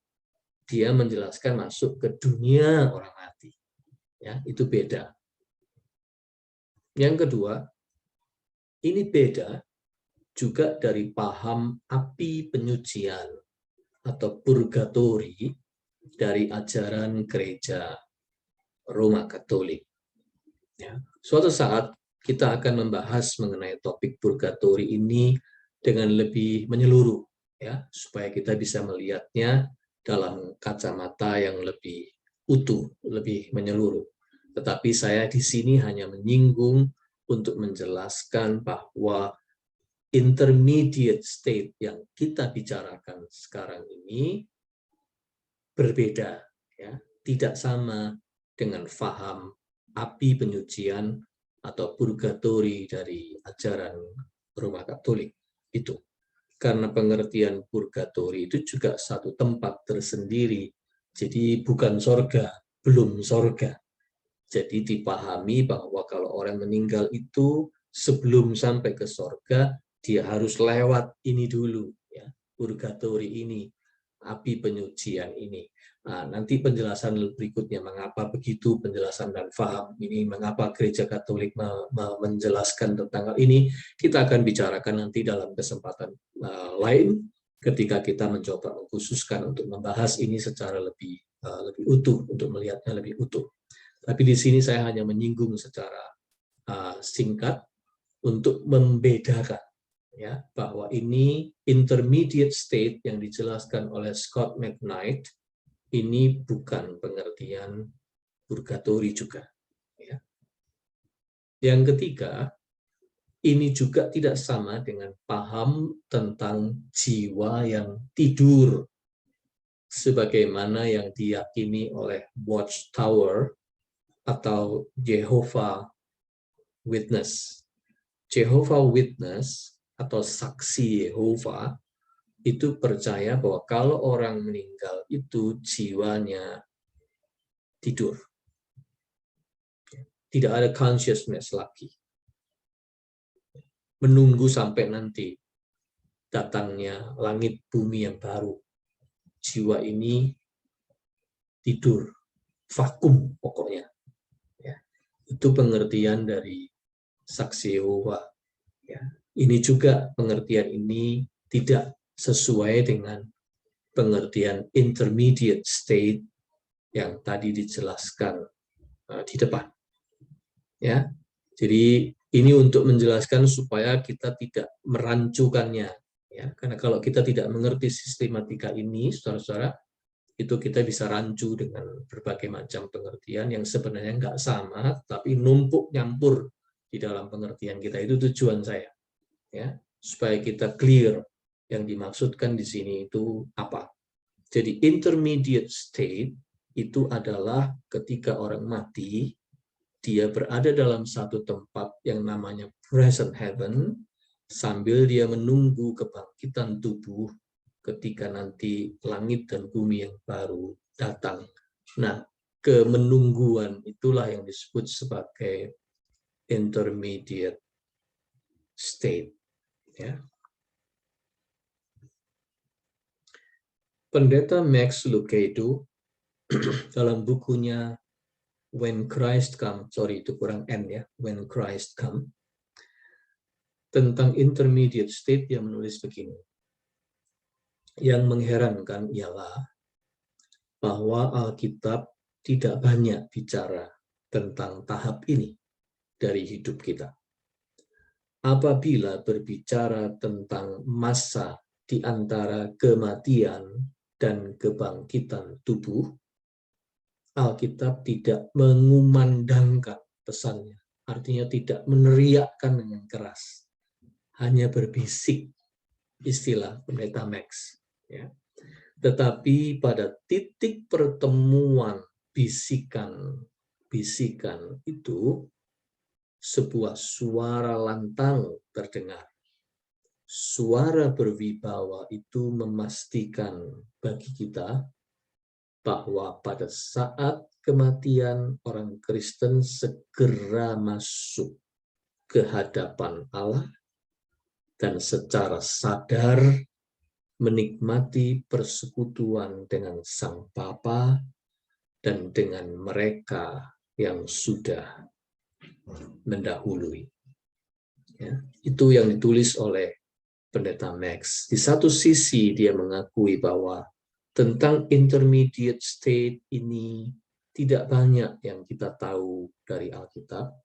dia menjelaskan masuk ke dunia orang mati. Ya, itu beda. Yang kedua, ini beda juga dari paham api penyucian atau purgatori dari ajaran gereja Roma Katolik. Ya. Suatu saat kita akan membahas mengenai topik purgatori ini dengan lebih menyeluruh, ya, supaya kita bisa melihatnya dalam kacamata yang lebih utuh, lebih menyeluruh. Tetapi saya di sini hanya menyinggung untuk menjelaskan bahwa intermediate state yang kita bicarakan sekarang ini berbeda, ya, tidak sama dengan faham api penyucian atau purgatori dari ajaran Roma Katolik itu. Karena pengertian purgatori itu juga satu tempat tersendiri, jadi bukan sorga, belum sorga. Jadi dipahami bahwa kalau orang meninggal itu sebelum sampai ke sorga, dia harus lewat ini dulu, ya, purgatori ini, api penyucian ini. Nah, nanti penjelasan berikutnya mengapa begitu, penjelasan dan faham ini, mengapa gereja Katolik menjelaskan tentang hal ini, kita akan bicarakan nanti dalam kesempatan lain ketika kita mencoba mengkhususkan untuk membahas ini secara lebih utuh, untuk melihatnya lebih utuh. Tapi di sini saya hanya menyinggung secara singkat untuk membedakan, ya, bahwa ini intermediate state yang dijelaskan oleh Scott McKnight ini bukan pengertian purgatori juga. Ya. Yang ketiga, ini juga tidak sama dengan paham tentang jiwa yang tidur, sebagaimana yang diyakini oleh Watchtower atau Jehovah Witness. Jehovah Witness atau saksi Yehova itu percaya bahwa kalau orang meninggal itu jiwanya tidur. Tidak ada consciousness lagi. Menunggu sampai nanti datangnya langit bumi yang baru. Jiwa ini tidur, vakum pokoknya. Itu pengertian dari saksi Yehova. Ya. Ini juga pengertian ini tidak sesuai dengan pengertian intermediate state yang tadi dijelaskan di depan. Ya, jadi ini untuk menjelaskan supaya kita tidak merancukannya. Ya, karena kalau kita tidak mengerti sistematika ini, saudara-saudara, itu kita bisa rancu dengan berbagai macam pengertian yang sebenarnya nggak sama, tapi numpuk nyampur di dalam pengertian kita. Itu tujuan saya, ya, supaya kita clear yang dimaksudkan di sini itu apa. Jadi intermediate state itu adalah ketika orang mati, dia berada dalam satu tempat yang namanya present heaven, sambil dia menunggu kebangkitan tubuh ketika nanti langit dan bumi yang baru datang. Nah, kemenungguan itulah yang disebut sebagai intermediate state. Ya. Pendeta Max Lucado dalam bukunya When Christ Come, sorry itu kurang N ya, When Christ Come, tentang intermediate state yang menulis begini. Yang mengherankan ialah bahwa Alkitab tidak banyak bicara tentang tahap ini dari hidup kita. Apabila berbicara tentang masa di antara kematian dan kebangkitan tubuh, Alkitab tidak mengumandangkan pesannya, artinya tidak meneriakkan dengan keras, hanya berbisik, istilah Pendeta Max. Ya. Tetapi pada titik pertemuan bisikan itu, sebuah suara lantang terdengar. Suara berwibawa itu memastikan bagi kita bahwa pada saat kematian orang Kristen segera masuk ke hadapan Allah dan secara sadar menikmati persekutuan dengan Sang Bapa dan dengan mereka yang sudah mendahului. Ya, itu yang ditulis oleh Pendeta Max. Di satu sisi dia mengakui bahwa tentang intermediate state ini tidak banyak yang kita tahu dari Alkitab,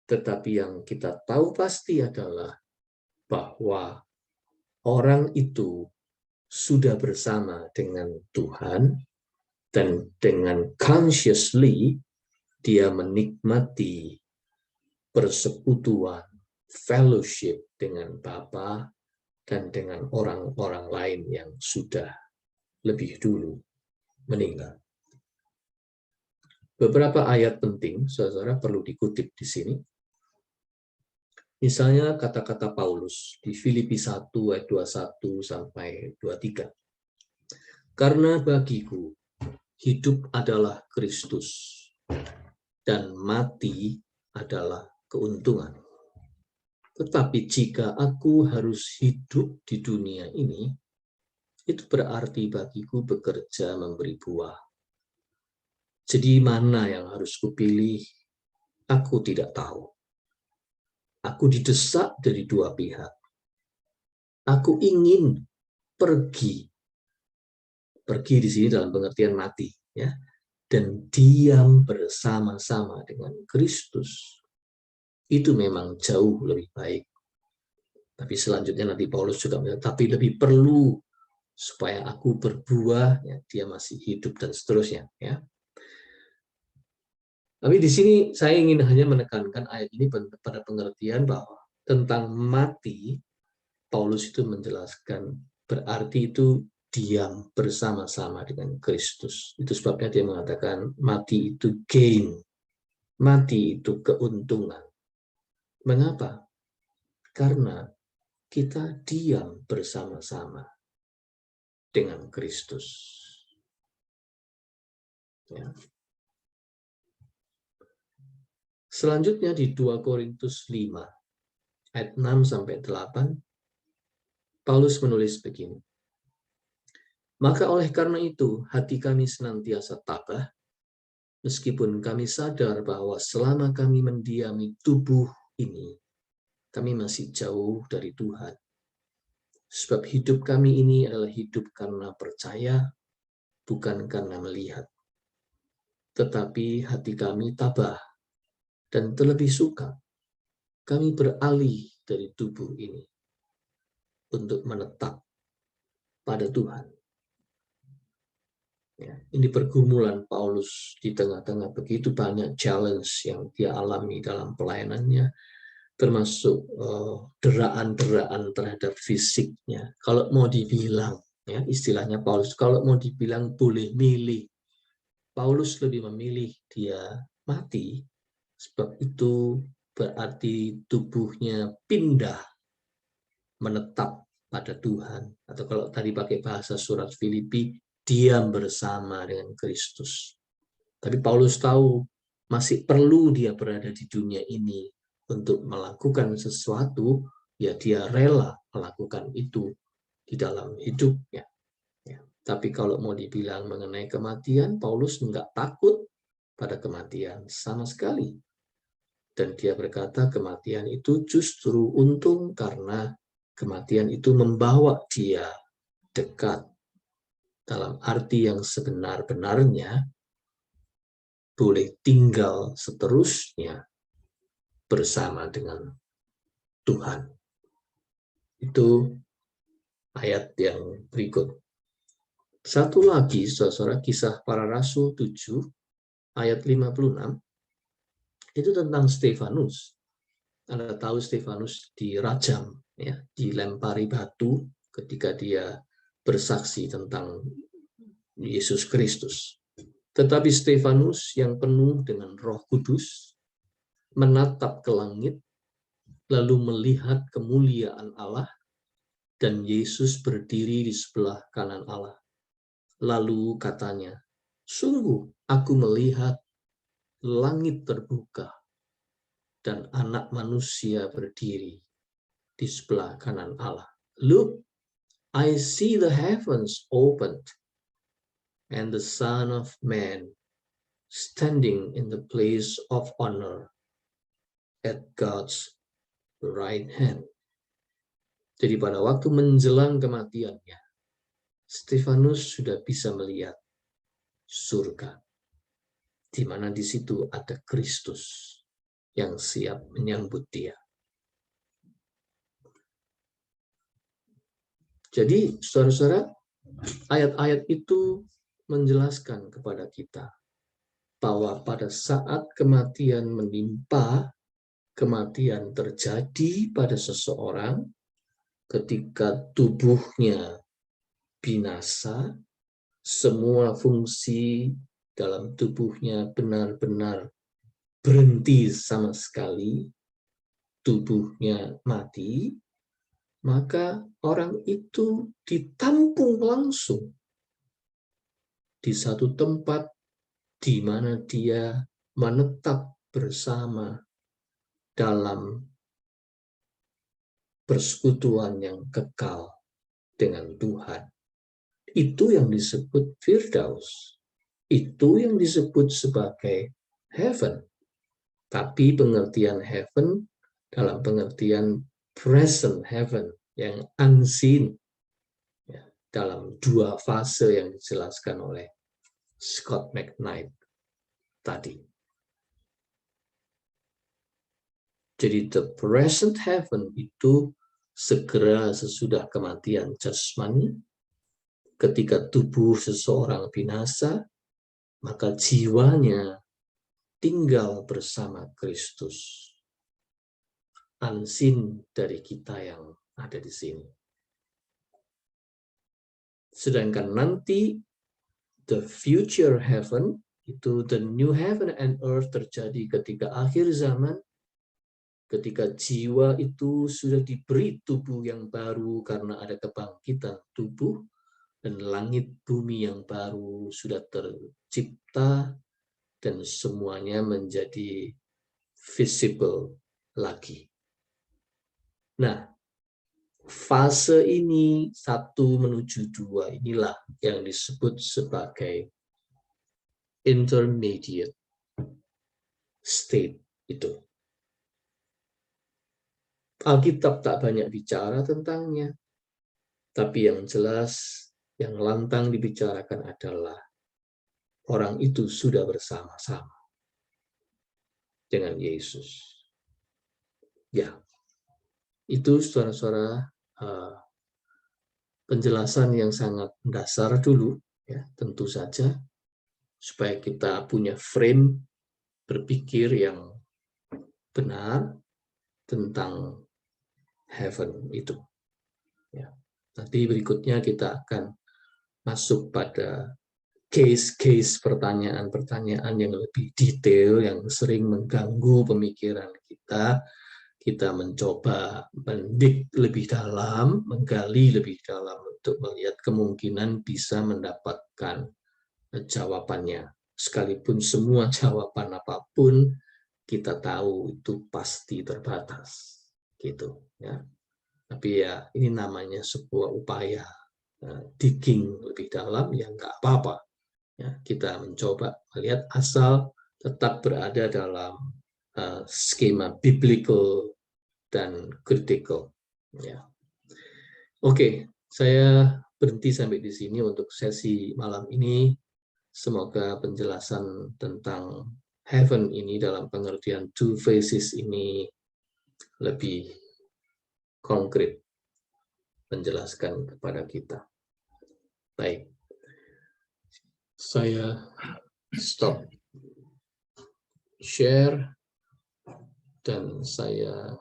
tetapi yang kita tahu pasti adalah bahwa orang itu sudah bersama dengan Tuhan dan dengan consciously dia menikmati persekutuan, fellowship dengan Bapa dan dengan orang-orang lain yang sudah lebih dulu meninggal. Beberapa ayat penting, saudara, perlu dikutip di sini. Misalnya kata-kata Paulus di Filipi 1 ayat 21 sampai 23. Karena bagiku hidup adalah Kristus dan mati adalah keuntungan. Tetapi jika aku harus hidup di dunia ini, itu berarti bagiku bekerja memberi buah. Jadi mana yang harus kupilih? Aku tidak tahu. Aku didesak dari dua pihak. Aku ingin pergi. Pergi di sini dalam pengertian mati, ya. Dan diam bersama-sama dengan Kristus. Itu memang jauh lebih baik. Tapi selanjutnya nanti Paulus juga bilang, tapi lebih perlu supaya aku berbuah, ya, dia masih hidup dan seterusnya, ya. Tapi di sini saya ingin hanya menekankan ayat ini pada pengertian bahwa tentang mati, Paulus itu menjelaskan berarti itu diam bersama-sama dengan Kristus. Itu sebabnya dia mengatakan mati itu gain, mati itu keuntungan. Mengapa? Karena kita diam bersama-sama dengan Kristus. Ya. Selanjutnya di 2 Korintus 5 ayat 6 sampai 8 Paulus menulis begini. Maka oleh karena itu hati kami senantiasa tabah meskipun kami sadar bahwa selama kami mendiami tubuh ini kami masih jauh dari Tuhan. Sebab hidup kami ini adalah hidup karena percaya bukan karena melihat. Tetapi hati kami tabah dan terlebih suka kami beralih dari tubuh ini untuk menetap pada Tuhan. Ya, ini pergumulan Paulus di tengah-tengah begitu banyak challenge yang dia alami dalam pelayanannya, termasuk deraan-deraan terhadap fisiknya. Kalau mau dibilang, ya, istilahnya Paulus, kalau mau dibilang boleh milih, Paulus lebih memilih dia mati, sebab itu berarti tubuhnya pindah menetap pada Tuhan. Atau kalau tadi pakai bahasa surat Filipi, diam bersama dengan Kristus. Tapi Paulus tahu masih perlu dia berada di dunia ini untuk melakukan sesuatu, ya dia rela melakukan itu di dalam hidupnya. Ya. Tapi kalau mau dibilang mengenai kematian, Paulus enggak takut pada kematian sama sekali. Dan dia berkata kematian itu justru untung karena kematian itu membawa dia dekat. Dalam arti yang sebenar-benarnya, boleh tinggal seterusnya bersama dengan Tuhan. Itu ayat yang berikut. Satu lagi, saudara, Kisah Para Rasul 7, ayat 56, itu tentang Stefanus. Anda tahu Stefanus dirajam, ya, dilempari batu ketika dia bersaksi tentang Yesus Kristus. Tetapi Stefanus yang penuh dengan Roh Kudus menatap ke langit, lalu melihat kemuliaan Allah dan Yesus berdiri di sebelah kanan Allah. Lalu katanya, sungguh aku melihat langit terbuka dan anak manusia berdiri di sebelah kanan Allah. Look, I see the heavens opened and the Son of Man standing in the place of honor at God's right hand. Jadi pada waktu menjelang kematiannya, Stefanus sudah bisa melihat surga, di mana di situ ada Kristus yang siap menyambut dia. Jadi, saudara-saudara, ayat-ayat itu menjelaskan kepada kita bahwa pada saat kematian menimpa, kematian terjadi pada seseorang ketika tubuhnya binasa, semua fungsi dalam tubuhnya benar-benar berhenti sama sekali, tubuhnya mati, maka orang itu ditampung langsung di satu tempat di mana dia menetap bersama dalam persekutuan yang kekal dengan Tuhan. Itu yang disebut Firdaus. Itu yang disebut sebagai heaven. Tapi pengertian heaven dalam pengertian present heaven yang unseen, ya, dalam dua fase yang dijelaskan oleh Scott McKnight tadi. Jadi the present heaven itu segera sesudah kematian jasmani, ketika tubuh seseorang binasa, maka jiwanya tinggal bersama Kristus. Unseen dari kita yang ada di sini. Sedangkan nanti the future heaven, itu the new heaven and earth terjadi ketika akhir zaman, ketika jiwa itu sudah diberi tubuh yang baru karena ada kebangkitan tubuh, dan langit bumi yang baru sudah tercipta, dan semuanya menjadi visible lagi. Nah, fase ini 1 menuju 2 inilah yang disebut sebagai intermediate state itu. Alkitab tak banyak bicara tentangnya, tapi yang jelas, yang lantang dibicarakan adalah orang itu sudah bersama-sama dengan Yesus. Ya, itu saudara-saudara penjelasan yang sangat dasar dulu, ya, tentu saja, supaya kita punya frame berpikir yang benar tentang heaven itu. Ya. Nanti berikutnya kita akan masuk pada case-case pertanyaan-pertanyaan yang lebih detail, yang sering mengganggu pemikiran kita. Kita mencoba mendik lebih dalam, menggali lebih dalam untuk melihat kemungkinan bisa mendapatkan jawabannya. Sekalipun semua jawaban apapun kita tahu itu pasti terbatas, gitu ya. Tapi ya ini namanya sebuah upaya digging lebih dalam, ya nggak apa-apa. Ya, kita mencoba melihat asal tetap berada dalam skema biblical dan critical. Ya. Oke, saya berhenti sampai di sini untuk sesi malam ini. Semoga penjelasan tentang heaven ini dalam pengertian two phases ini lebih konkret menjelaskan kepada kita. Baik, saya stop share dan saya